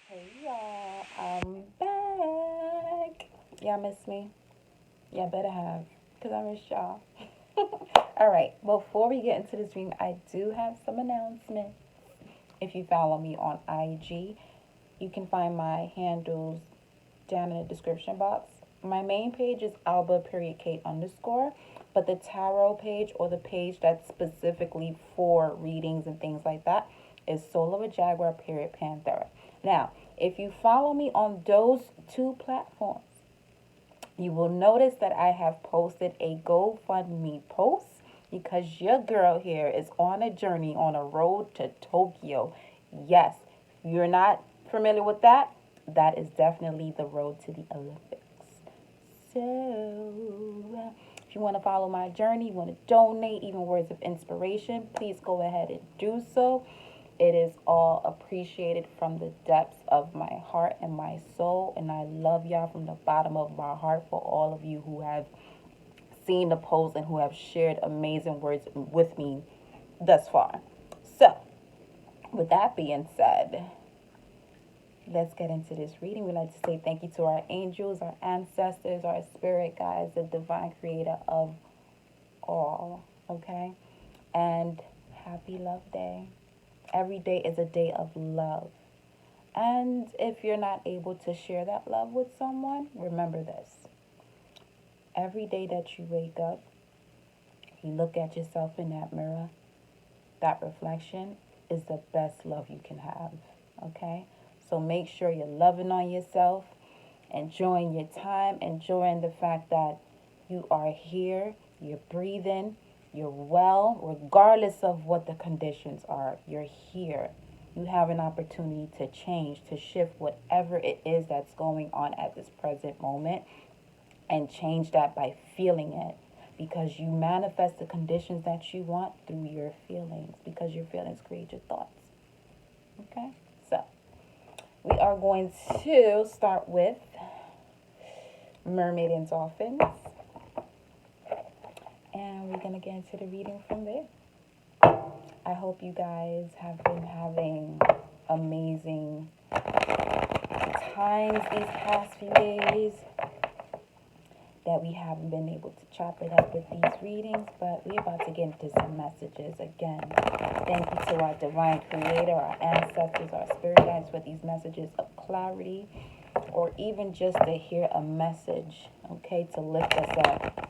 Hey y'all, I'm back. Y'all miss me? Y'all better have, because I miss y'all. All right, before we get into this reading, I do have some announcements. If you follow me on IG, you can find my handles down in the description box. My main page is Alba period Kate underscore, but the tarot page or the page that's specifically for readings and things like that is Soul of a Jaguar period Panthera. Now, if you follow me on those two platforms, you will notice that I have posted a GoFundMe post because your girl here is on a journey on a road to Tokyo. Yes, if you're not familiar with that, that is definitely the road to the Olympics. So, if you want to follow my journey, you want to donate, even words of inspiration, please go ahead and do so. It is all appreciated from the depths of my heart and my soul. And I love y'all from the bottom of my heart for all of you who have seen the post and who have shared amazing words with me thus far. So, with that being said, let's get into this reading. We'd like to say thank you to our angels, our ancestors, our spirit guides, the divine creator of all. Okay? And happy Love Day. Every day is a day of love. And if you're not able to share that love with someone, remember this. Every day that you wake up, you look at yourself in that mirror, that reflection is the best love you can have. Okay? So make sure you're loving on yourself, enjoying your time, enjoying the fact that you are here, you're breathing, you're well, regardless of what the conditions are. You're here. You have an opportunity to change, to shift whatever it is that's going on at this present moment and change that by feeling it. Because you manifest the conditions that you want through your feelings, because your feelings create your thoughts. Okay? So, we are going to start with Mermaid and Dolphins. And we're going to get into the reading from there. I hope you guys have been having amazing times these past few days, that we haven't been able to chop it up with these readings, but we're about to get into some messages again. Thank you to our divine creator, our ancestors, our spirit guides for these messages of clarity, or even just to hear a message, okay, to lift us up.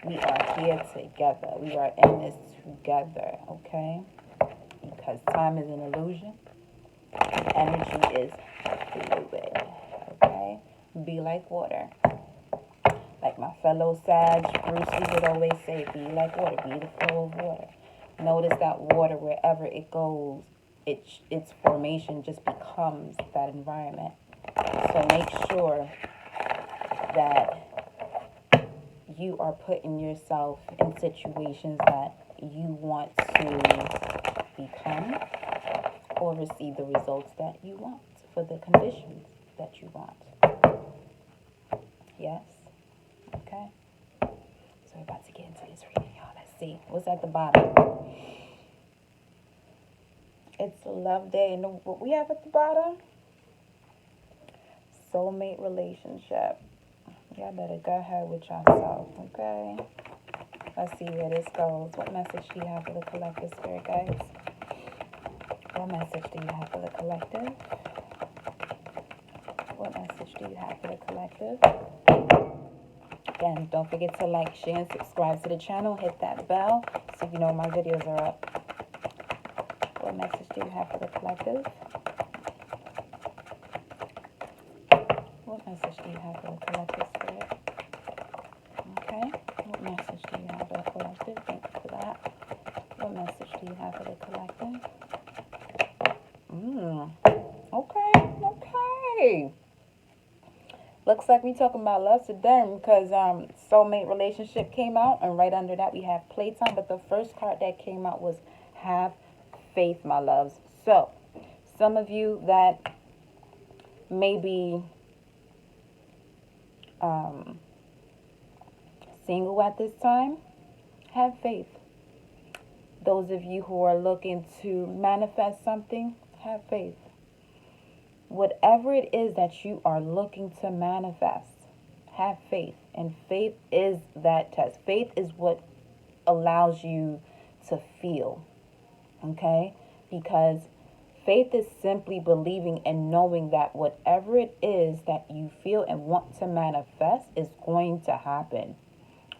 We are here together. We are in this together, okay? Because time is an illusion. Energy is fluid, okay? Be like water. Like my fellow Sag, Bruce Lee would always say, be like water, be the flow of water. Notice that water, wherever it goes, its formation just becomes that environment. So make sure that you are putting yourself in situations that you want to become or receive the results that you want for the conditions that you want. Yes? Okay? So we're about to get into this reading, y'all. Let's see. What's at the bottom? It's Love Day. And what we have at the bottom? Soulmate relationship. Y'all better go ahead with yourself, okay? Let's see where this goes. What message do you have for the collective, spirit guides? What message do you have for the collective? What message do you have for the collective? Again, don't forget to like, share, and subscribe to the channel. Hit that bell so you know my videos are up. What message do you have for the collective? What message do you have for the collective, spirit? Okay. What message do you have for the collective? Thank you for that. What message do you have for the collective? Okay. Looks like we talking about love today because soulmate relationship came out, and right under that we have playtime. But the first card that came out was have faith, my loves. So some of you that may be single at this time, have faith. Those of you who are looking to manifest something, have faith. whatever it is that you are looking to manifest, have faith. And faith is that test. Faith is what allows you to feel, okay? Because faith is simply believing and knowing that whatever it is that you feel and want to manifest is going to happen,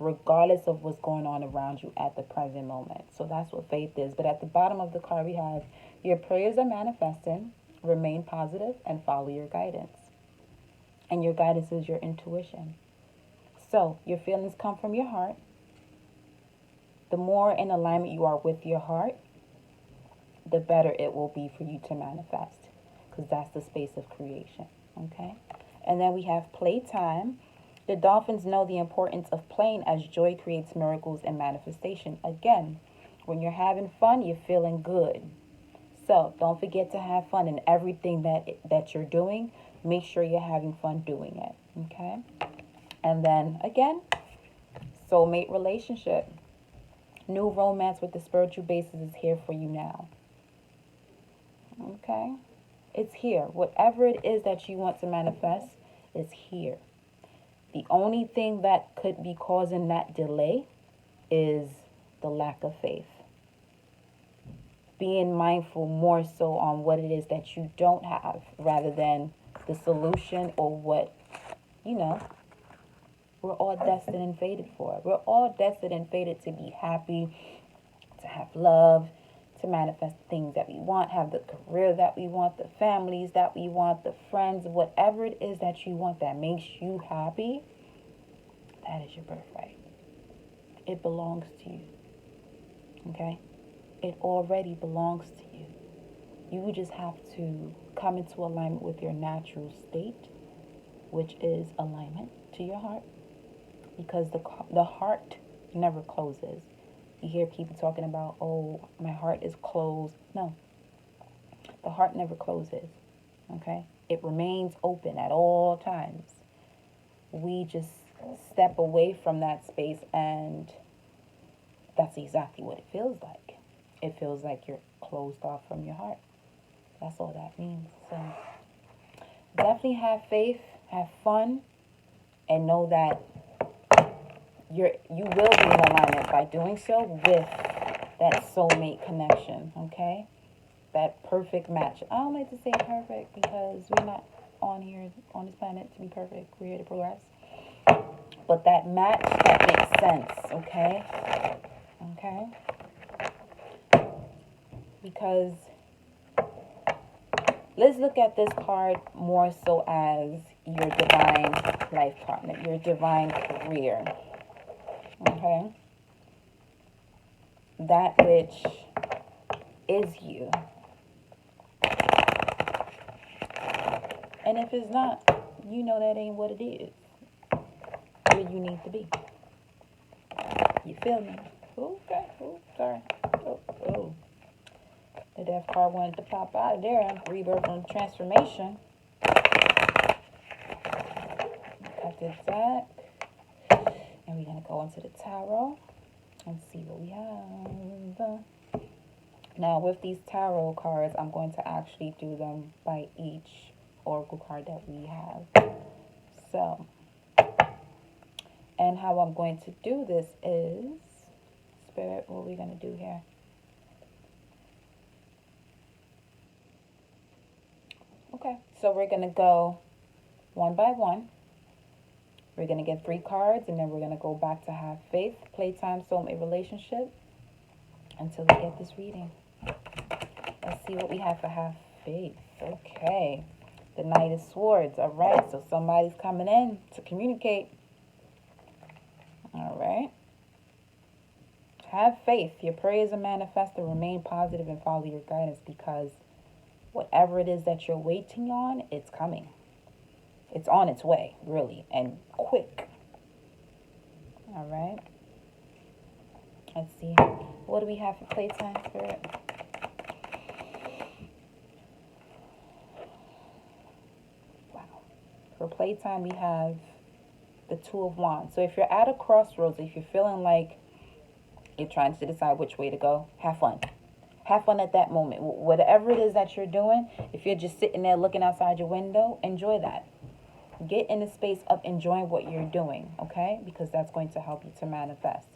regardless of what's going on around you at the present moment. So that's what faith is. But at the bottom of the card, we have your prayers are manifesting, remain positive, and follow your guidance. And your guidance is your intuition. So your feelings come from your heart. The more in alignment you are with your heart, the better it will be for you to manifest, because that's the space of creation, okay? And then we have playtime. The dolphins know the importance of playing, as joy creates miracles and manifestation. Again, when you're having fun, you're feeling good. So don't forget to have fun in everything that you're doing. Make sure you're having fun doing it, okay? And then again, soulmate relationship. New romance with the spiritual basis is here for you now. Okay? It's here. Whatever it is that you want to manifest is here. The only thing that could be causing that delay is the lack of faith. Being mindful more so on what it is that you don't have rather than the solution or what, we're all destined and fated for. We're all destined and fated to be happy, to have love, to manifest the things that we want, have the career that we want, the families that we want, the friends, whatever it is that you want that makes you happy, that is your birthright. It belongs to you. Okay? It already belongs to you. You just have to come into alignment with your natural state, which is alignment to your heart, because the heart never closes. You hear people talking about, oh, my heart is closed. No, the heart never closes, okay? It remains open at all times. We just step away from that space, and that's exactly what it feels like. It feels like you're closed off from your heart. That's all that means. So definitely have faith, have fun, and know that you will be in alignment by doing so with that soulmate connection, okay? That perfect match. I don't like to say perfect because we're not on this planet to be perfect. We're here to progress. But that match that makes sense, okay? Okay? Because let's look at this card more so as your divine life partner, your divine career. Okay? That which is you. And if it's not, you know that ain't what it is. Where you need to be. You feel me? Okay. Oh, sorry. Oh. The death card wanted to pop out of there. Rebirth and transformation. Got the deck. And we're going to go into the tarot and see what we have. Now, with these tarot cards, I'm going to actually do them by each oracle card that we have. So, and how I'm going to do this is, Spirit, what are we going to do here? Okay, so we're going to go one by one. We're going to get 3 cards, and then we're going to go back to have faith, playtime, soulmate relationship, until we get this reading. Let's see what we have for have faith. Okay, the Knight of Swords. All right, so somebody's coming in to communicate. All right. Have faith. Your prayers are manifested. Remain positive and follow your guidance, because whatever it is that you're waiting on, it's coming. It's on its way, really, and quick. All right. Let's see. What do we have for playtime, Spirit? Wow. For playtime, we have the Two of Wands. So if you're at a crossroads, if you're feeling like you're trying to decide which way to go, have fun. Have fun at that moment. Whatever it is that you're doing, if you're just sitting there looking outside your window, enjoy that. Get in the space of enjoying what you're doing, okay? Because that's going to help you to manifest.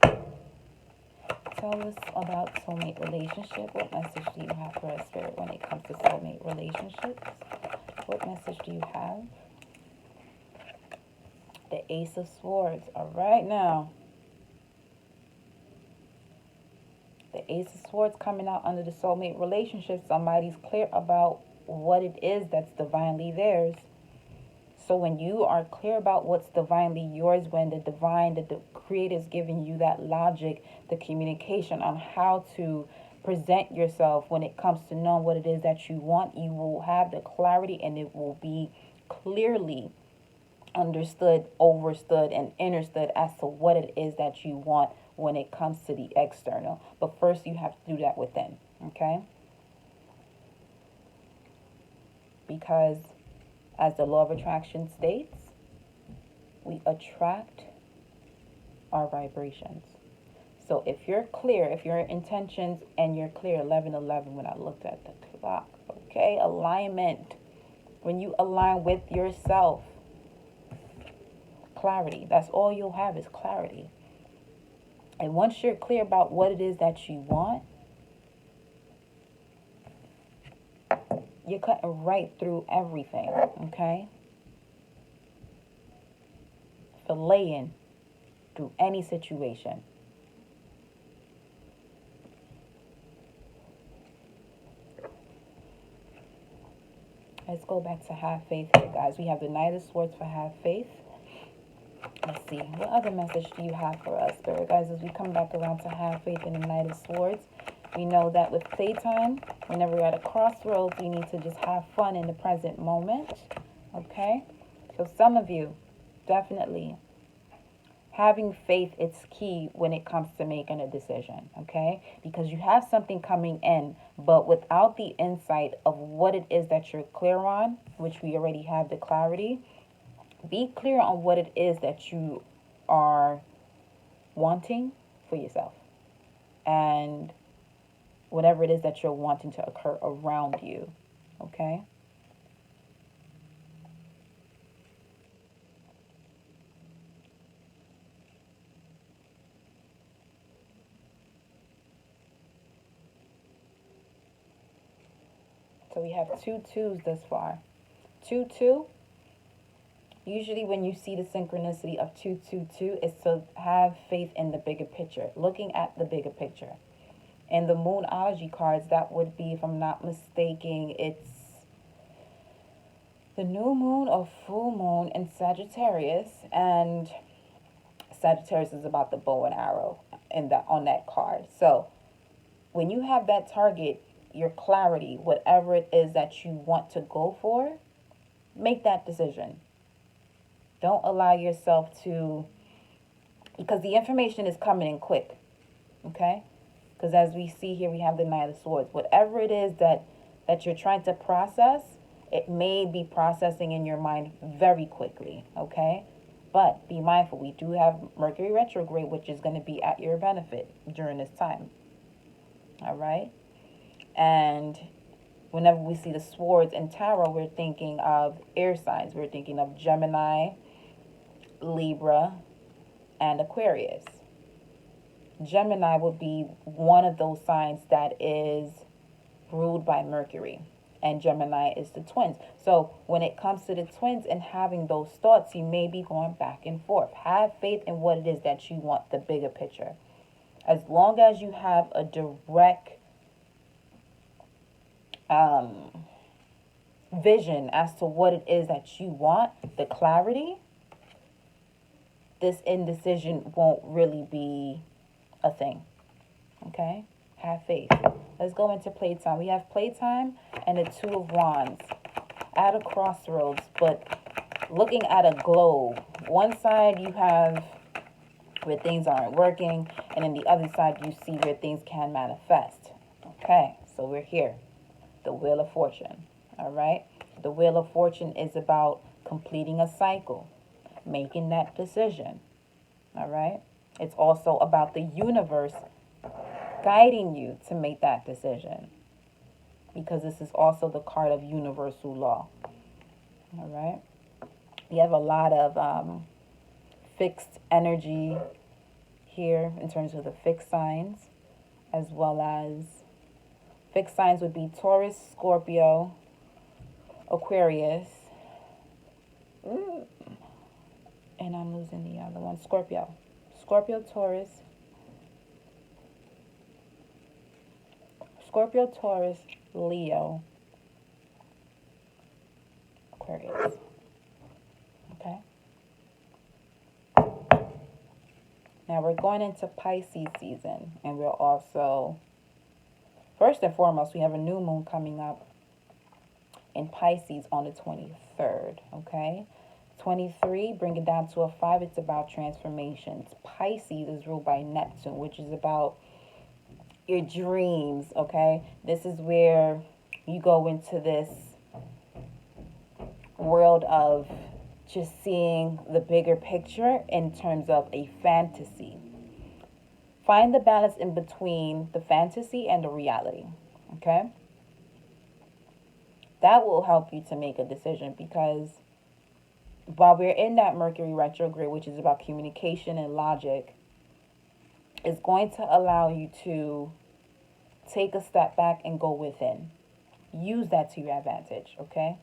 Tell us about soulmate relationship. What message do you have for us, Spirit, when it comes to soulmate relationships? What message do you have? The Ace of Swords. All right, now. The Ace of Swords coming out under the soulmate relationship. Somebody's clear about what it is that's divinely theirs. So when you are clear about what's divinely yours, when the Creator is giving you that logic, the communication on how to present yourself when it comes to knowing what it is that you want, you will have the clarity and it will be clearly understood, overstood, and understood as to what it is that you want when it comes to the external. But first you have to do that within, okay? Because as the law of attraction states, we attract our vibrations. So if you're clear, if your intentions and you're clear, 11:11 when I looked at the clock, okay? Alignment. When you align with yourself, clarity. That's all you'll have is clarity. And once you're clear about what it is that you want, you're cutting right through everything, okay? Filleting through any situation. Let's go back to have faith here, guys. We have the Knight of Swords for have faith. Let's see. What other message do you have for us, Spirit guys, as we come back around to have faith in the Knight of Swords? We know that with playtime, whenever we're at a crossroads, we need to just have fun in the present moment. Okay? So some of you, definitely, having faith is key when it comes to making a decision. Okay? Because you have something coming in, but without the insight of what it is that you're clear on, which we already have the clarity, be clear on what it is that you are wanting for yourself. And whatever it is that you're wanting to occur around you, okay? So we have 2 twos thus far. 2, 2. Usually when you see the synchronicity of 2, 2, 2, it's to have faith in the bigger picture, looking at the bigger picture. And the Moonology cards, that would be, if I'm not mistaken, it's the new moon or full moon in Sagittarius. And Sagittarius is about the bow and arrow on that card. So when you have that target, your clarity, whatever it is that you want to go for, make that decision. Don't allow yourself to, because the information is coming in quick, okay? Because as we see here, we have the Knight of Swords. Whatever it is that you're trying to process, it may be processing in your mind very quickly, okay? But be mindful, we do have Mercury retrograde, which is going to be at your benefit during this time, all right? And whenever we see the swords in tarot, we're thinking of air signs. We're thinking of Gemini, Libra, and Aquarius. Gemini would be one of those signs that is ruled by Mercury. And Gemini is the twins. So when it comes to the twins and having those thoughts, you may be going back and forth. Have faith in what it is that you want, the bigger picture. As long as you have a direct vision as to what it is that you want, the clarity, this indecision won't really be a thing. Okay? Have faith. Let's go into playtime. We have playtime and the Two of Wands at a crossroads, but looking at a globe. One side you have where things aren't working, and then the other side you see where things can manifest. Okay, so we're here. The Wheel of Fortune. All right? The Wheel of Fortune is about completing a cycle, making that decision. All right? It's also about the universe guiding you to make that decision, because this is also the card of universal law. All right. You have a lot of fixed energy here in terms of the fixed signs, as well as fixed signs would be Taurus, Scorpio, Aquarius, and I'm losing the other one, Scorpio. Scorpio, Taurus, Leo, Aquarius. Okay. Now we're going into Pisces season, and we're also, first and foremost, we have a new moon coming up in Pisces on the 23rd, okay? 23, bring it down to a 5, it's about transformations. Pisces is ruled by Neptune, which is about your dreams, okay? This is where you go into this world of just seeing the bigger picture in terms of a fantasy. Find the balance in between the fantasy and the reality, okay? That will help you to make a decision, because while we're in that Mercury retrograde, which is about communication and logic, it's going to allow you to take a step back and go within. Use that to your advantage, okay?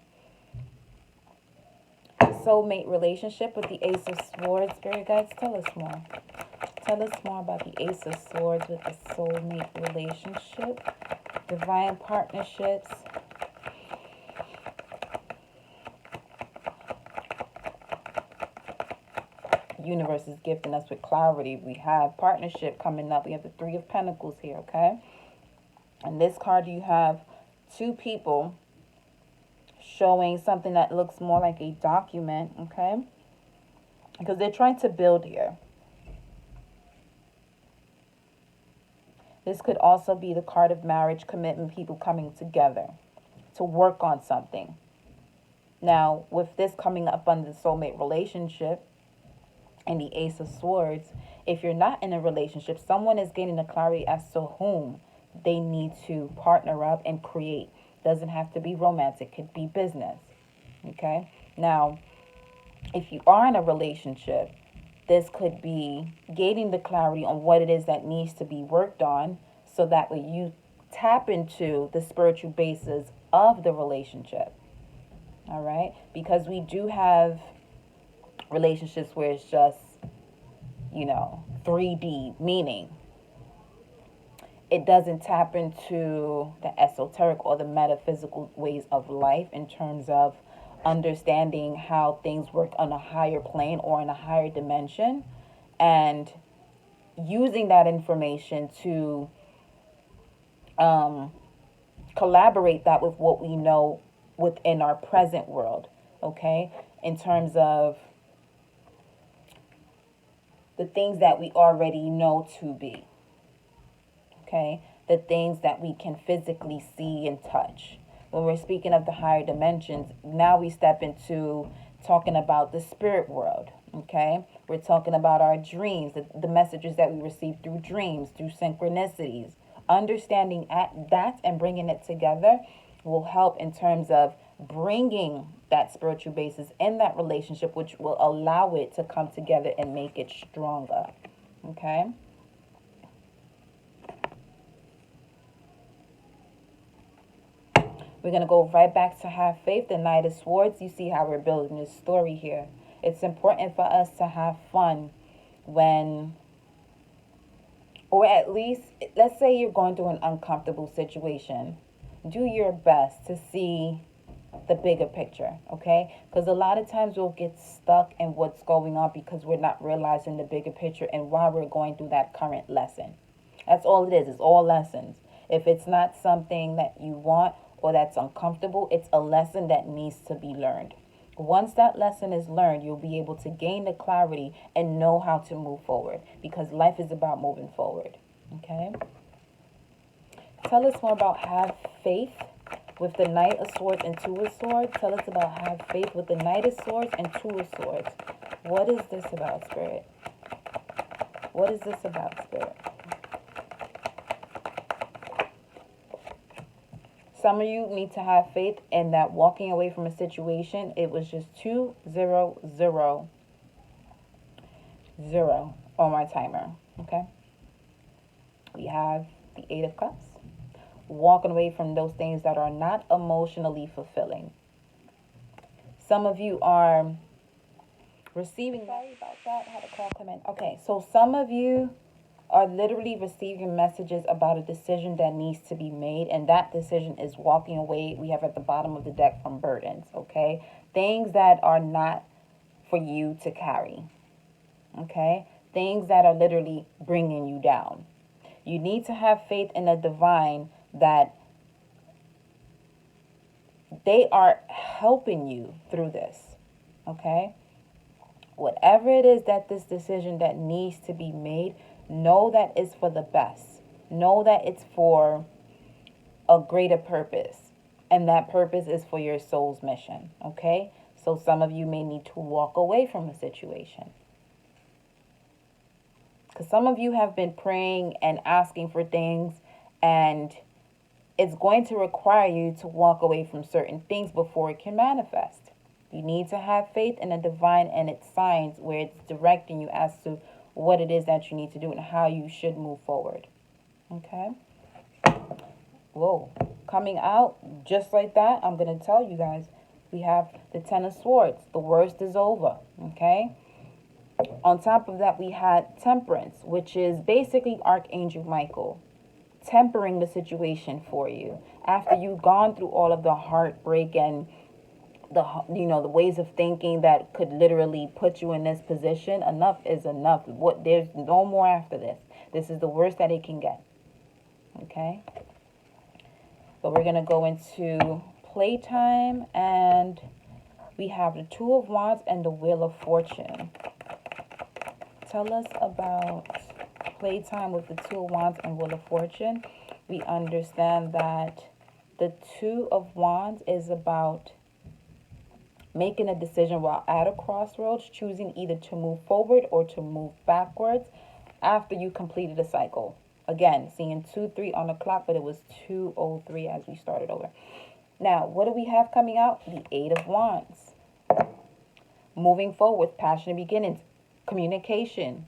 Soulmate relationship with the Ace of Swords. Spirit guides, tell us more. Tell us more about the Ace of Swords with the soulmate relationship. Divine partnerships. Universe is gifting us with clarity. We have partnership coming up. We have the Three of Pentacles here, okay? In this card, you have two people showing something that looks more like a document, okay? Because they're trying to build here. This could also be the card of marriage, commitment, people coming together to work on something. Now, with this coming up under the soulmate relationship and the Ace of Swords, if you're not in a relationship, someone is gaining a clarity as to whom they need to partner up and create. Doesn't have to be romantic, could be business. Okay? Now, if you are in a relationship, this could be gaining the clarity on what it is that needs to be worked on, so that way you tap into the spiritual basis of the relationship. All right? Because we do have relationships where it's just, 3D, meaning it doesn't tap into the esoteric or the metaphysical ways of life in terms of understanding how things work on a higher plane or in a higher dimension, and using that information to collaborate that with what we know within our present world, okay? In terms of the things that we already know to be. Okay, the things that we can physically see and touch. When we're speaking of the higher dimensions, now we step into talking about the spirit world. Okay, we're talking about our dreams, the messages that we receive through dreams, through synchronicities. Understanding that and bringing it together will help in terms of bringing that spiritual basis in that relationship, which will allow it to come together and make it stronger. Okay. We're going to go right back to have faith, the Knight of Swords. You see how we're building this story here. It's important for us to have fun when, or at least, let's say you're going through an uncomfortable situation. Do your best to see the bigger picture, okay? Because a lot of times we'll get stuck in what's going on because we're not realizing the bigger picture and why we're going through that current lesson. That's all it is. It's all lessons. If it's not something that you want, or that's uncomfortable, it's a lesson that needs to be learned. Once that lesson is learned, you'll be able to gain the clarity and know how to move forward, because life is about moving forward. Okay? Tell us more about have faith with the Knight of Swords and Two of Swords. Tell us about have faith with the Knight of Swords and Two of Swords. What is this about, Spirit? What is this about, Spirit? some of you need to have faith in that walking away from a situation. It was just 2-0-0-0 on my timer. Okay. We have the Eight of Cups. Walking away from those things that are not emotionally fulfilling. Some of you are receiving. Sorry about that. I had a call come in. Okay, so some of you are literally receiving messages about a decision that needs to be made, and that decision is walking away. We have at the bottom of the deck from burdens, okay? Things that are not for you to carry, okay? Things that are literally bringing you down. You need to have faith in the divine that they are helping you through this, okay? Whatever it is that this decision that needs to be made, know that it's for the best. Know that it's for a greater purpose. And that purpose is for your soul's mission, okay? So some of you may need to walk away from a situation. Because some of you have been praying and asking for things, and it's going to require you to walk away from certain things before it can manifest. You need to have faith in the divine and its signs where it's directing you as to what it is that you need to do and how you should move forward. Okay? Whoa. Coming out just like that, I'm going to tell you guys, we have the Ten of Swords. The worst is over. Okay? On top of that, we had Temperance, which is basically Archangel Michael tempering the situation for you. After you've gone through all of the heartbreak and the ways of thinking that could literally put you in this position, enough is enough. There's no more after this. This is the worst that it can get. Okay? But we're going to go into playtime, and we have the Two of Wands and the Wheel of Fortune. Tell us about playtime with the Two of Wands and Wheel of Fortune. We understand that the Two of Wands is about making a decision while at a crossroads, choosing either to move forward or to move backwards after you completed a cycle. Again, seeing 2-3 on the clock, but it was 2:03 as we started over. Now, what do we have coming out? The Eight of Wands. Moving forward with passionate beginnings, communication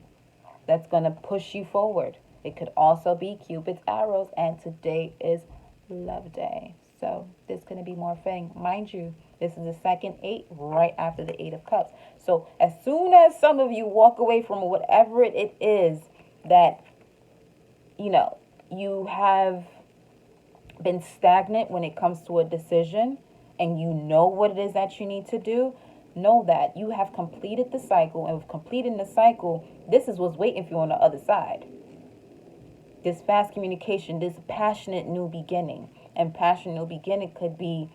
that's going to push you forward. It could also be Cupid's arrows, and today is Love Day. So there's going to be more thing. Mind you, this is the second 8 right after the 8 of Cups. So as soon as some of you walk away from whatever it is that, you have been stagnant when it comes to a decision, and you know what it is that you need to do, know that you have completed the cycle, and with completing the cycle, this is what's waiting for you on the other side. This fast communication, this passionate new beginning. And passionate new beginning could be,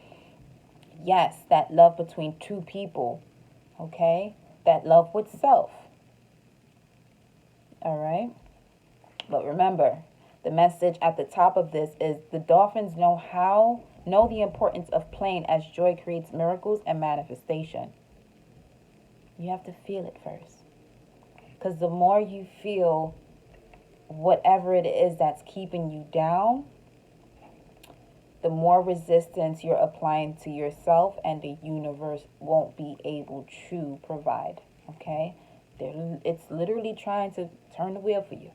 yes, that love between two people, okay? That love with self, all right? But remember, the message at the top of this is the dolphins know the importance of playing as joy creates miracles and manifestation. You have to feel it first. Because the more you feel whatever it is that's keeping you down, the more resistance you're applying to yourself, and the universe won't be able to provide, okay? It's literally trying to turn the wheel for you.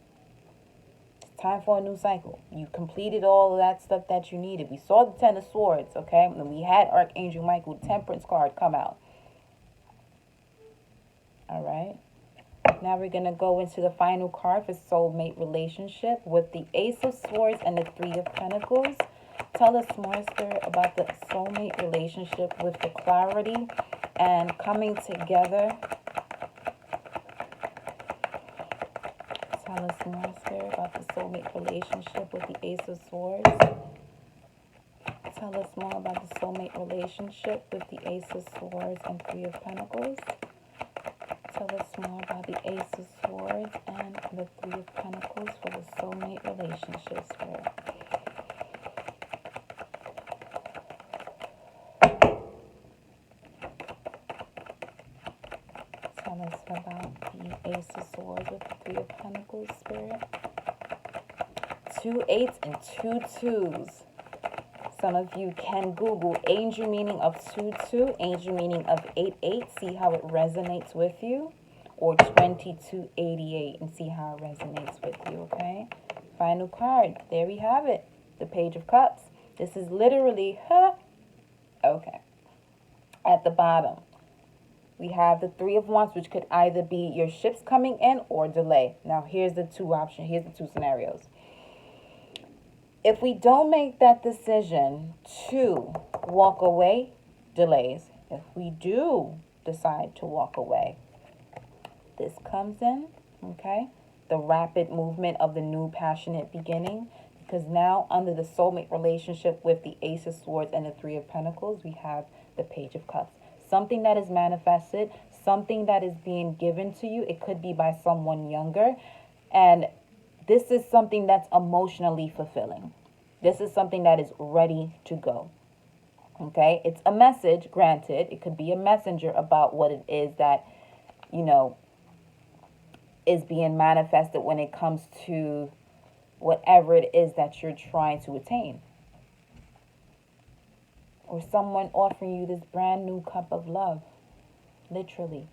It's time for a new cycle. You completed all of that stuff that you needed. We saw the Ten of Swords, okay? And we had Archangel Michael, Temperance card come out. All right? Now we're going to go into the final card for soulmate relationship with the Ace of Swords and the Three of Pentacles. Tell us more, Spirit, about the soulmate relationship with the clarity and coming together. Tell us more, Spirit, about the soulmate relationship with the Ace of Swords. Tell us more about the soulmate relationship with the Ace of Swords and Three of Pentacles. Tell us more about the Ace of Swords and the Three of Pentacles for the soulmate relationship, Spirit. Tell us about the Ace of Swords with the Three of Pentacles, Spirit. 2 8s and 2 2s. Some of you can Google angel meaning of 22, angel meaning of 88, see how it resonates with you, or 2288 and see how it resonates with you, okay? Final card. There we have it. The Page of Cups. This is literally, okay. At the bottom, we have the Three of Wands, which could either be your ships coming in or delay. Now, here's the two options. Here's the two scenarios. If we don't make that decision to walk away, delays. If we do decide to walk away, this comes in, okay? The rapid movement of the new passionate beginning. Because now under the soulmate relationship with the Ace of Swords and the Three of Pentacles, we have the Page of Cups. Something that is manifested, something that is being given to you. It could be by someone younger. And this is something that's emotionally fulfilling. This is something that is ready to go. Okay? It's a message, granted. It could be a messenger about what it is that, you know, is being manifested when it comes to whatever it is that you're trying to attain. Or someone offering you this brand new cup of love. Literally.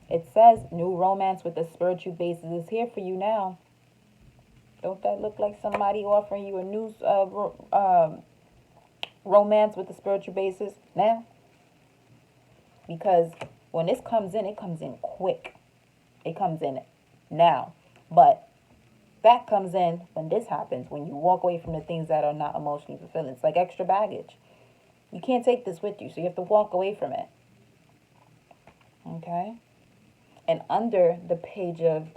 It says new romance with a spiritual basis is here for you now. Don't that look like somebody offering you a new romance with a spiritual basis now? Because when this comes in, it comes in quick. It comes in now. But that comes in when this happens, when you walk away from the things that are not emotionally fulfilling. It's like extra baggage. You can't take this with you, so you have to walk away from it. Okay? And under the Page of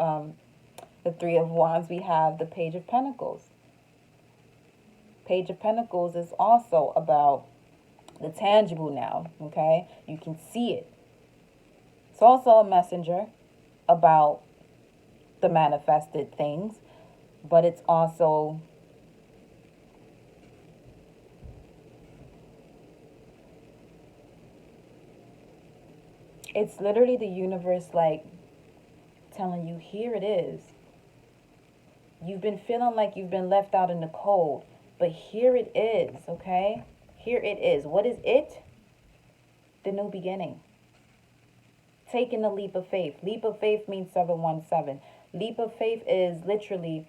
the Three of Wands, we have the Page of Pentacles. Page of Pentacles is also about the tangible now, okay? You can see it. It's also a messenger about the manifested things, but it's also it's literally the universe like telling you, here it is. You've been feeling like you've been left out in the cold, but here it is, okay? Here it is. What is it? The new beginning. Taking a leap of faith. Leap of faith means 717. Leap of faith is literally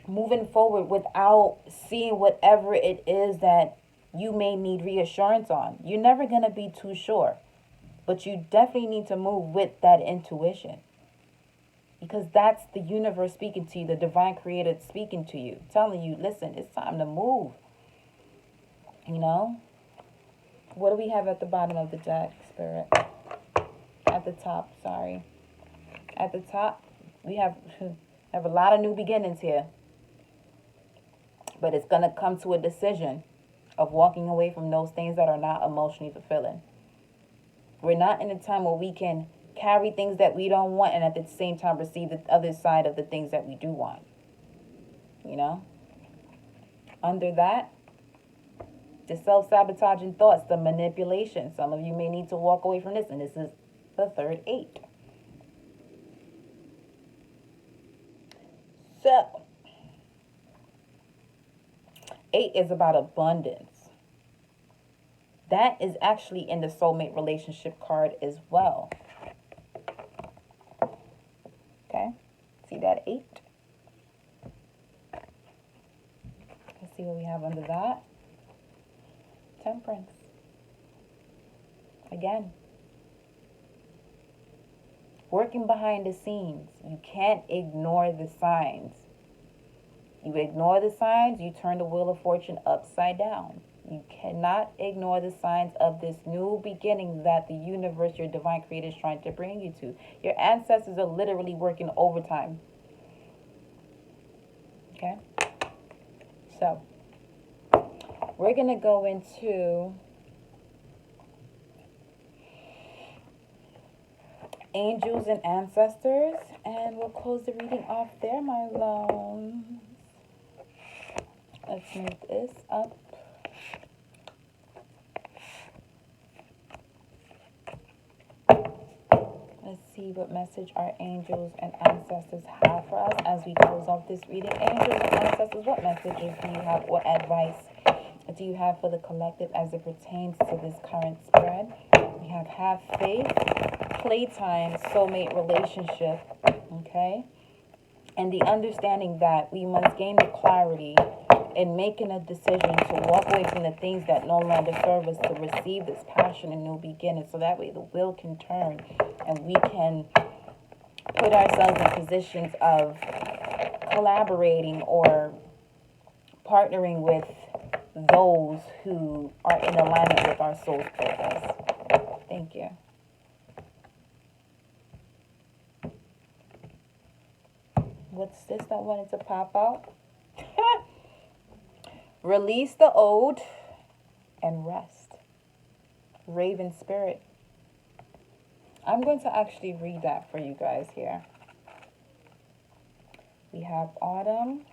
moving forward without seeing whatever it is that you may need reassurance on. You're never going to be too sure, but you definitely need to move with that intuition. Because that's the universe speaking to you, the divine creator speaking to you, telling you, listen, it's time to move. You know? What do we have at the bottom of the deck, Spirit? At the top, sorry. At the top, we have a lot of new beginnings here. But it's going to come to a decision of walking away from those things that are not emotionally fulfilling. We're not in a time where we can carry things that we don't want and at the same time receive the other side of the things that we do want. You know? Under that, the self-sabotaging thoughts, the manipulation. Some of you may need to walk away from this, and this is the third 8. So, 8 is about abundance. That is actually in the soulmate relationship card as well. Okay, see that 8? Let's see what we have under that. Temperance. Again. Working behind the scenes. You can't ignore the signs. You ignore the signs, you turn the wheel of fortune upside down. You cannot ignore the signs of this new beginning that the universe, your divine creator, is trying to bring you to. Your ancestors are literally working overtime. Okay? So, we're going to go into angels and ancestors, and we'll close the reading off there, my loves. Let's move this up. Let's see see what message our angels and ancestors have for us as we close off this reading. Angels and ancestors, what messages do you have or advice do you have for the collective as it pertains to this current spread? We have faith, playtime, soulmate relationship, okay? And the understanding that we must gain the clarity in making a decision to walk away from the things that no longer serve us, to receive this passion and new beginning, so that way the wheel can turn and we can put ourselves in positions of collaborating or partnering with those who are in alignment with our soul's purpose. Thank you. What's this that wanted to pop out? Release the old and rest. Raven spirit. I'm going to actually read that for you guys here. We have autumn.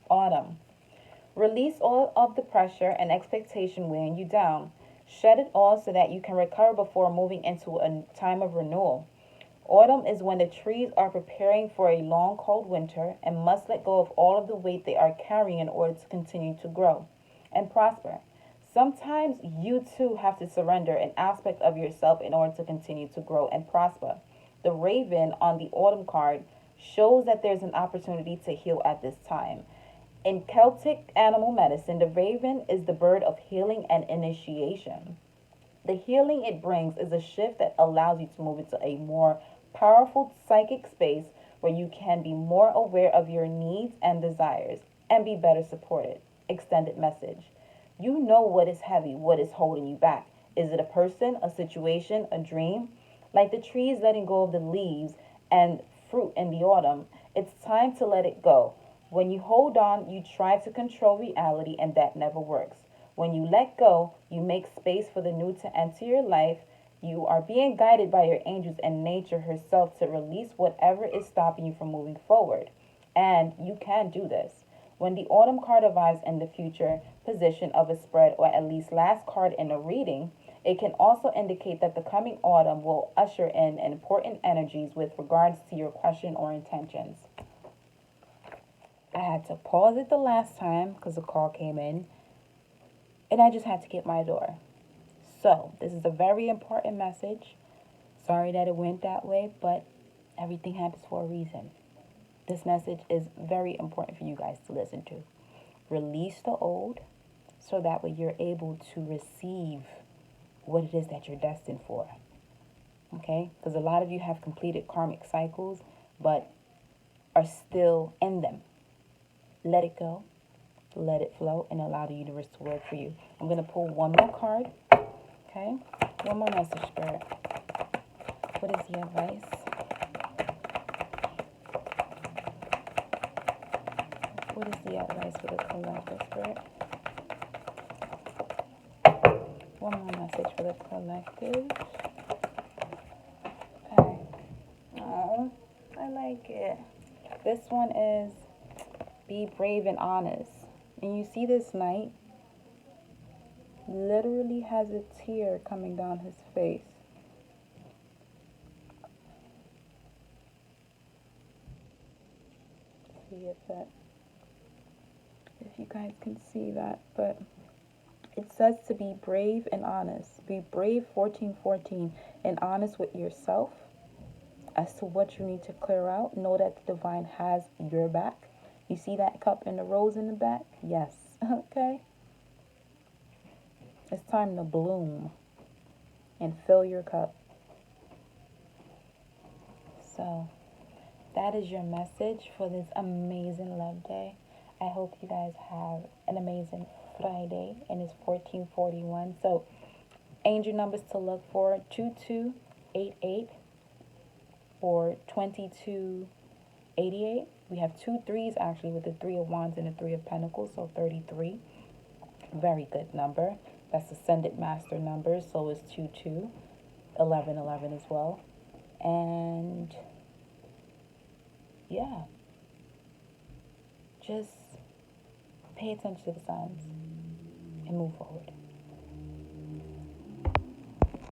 Autumn. Release all of the pressure and expectation weighing you down. Shed it all so that you can recover before moving into a time of renewal. Autumn is when the trees are preparing for a long, cold winter and must let go of all of the weight they are carrying in order to continue to grow and prosper. Sometimes you too have to surrender an aspect of yourself in order to continue to grow and prosper. The raven on the autumn card shows that there's an opportunity to heal at this time. In Celtic animal medicine, the raven is the bird of healing and initiation. The healing it brings is a shift that allows you to move into a more powerful psychic space where you can be more aware of your needs and desires and be better supported. Extended message. You know what is heavy, what is holding you back. Is it a person, a situation, a dream? Like the trees letting go of the leaves and fruit in the autumn, it's time to let it go. When you hold on, you try to control reality, and that never works. When you let go, you make space for the new to enter your life. You are being guided by your angels and nature herself to release whatever is stopping you from moving forward. And you can do this. When the autumn card arrives in the future position of a spread, or at least last card in a reading, it can also indicate that the coming autumn will usher in important energies with regards to your question or intentions. I had to pause it the last time because a call came in, and I just had to get my door. So, this is a very important message. Sorry that it went that way, but everything happens for a reason. This message is very important for you guys to listen to. Release the old so that way you're able to receive what it is that you're destined for. Okay? Because a lot of you have completed karmic cycles, but are still in them. Let it go, let it flow, and allow the universe to work for you. I'm going to pull one more card, okay? One more message, Spirit. What is the advice? What is the advice for the collective, Spirit? One more message for the collective. Okay. Oh, I like it. This one is be brave and honest. And you see this knight literally has a tear coming down his face. See if you guys can see that, but it says to be brave and honest. Be brave, 1414, and honest with yourself as to what you need to clear out. Know that the divine has your back. You see that cup and the rose in the back? Yes. Okay. It's time to bloom and fill your cup. So that is your message for this amazing love day. I hope you guys have an amazing Friday, and it's 1441. So angel numbers to look for: 2288 or 2288. We have 2 3s actually, with the 3 of wands and the 3 of pentacles, so 33. Very good number. That's ascended master number, so is 22, 11 11 as well. And yeah, just pay attention to the signs. and move forward.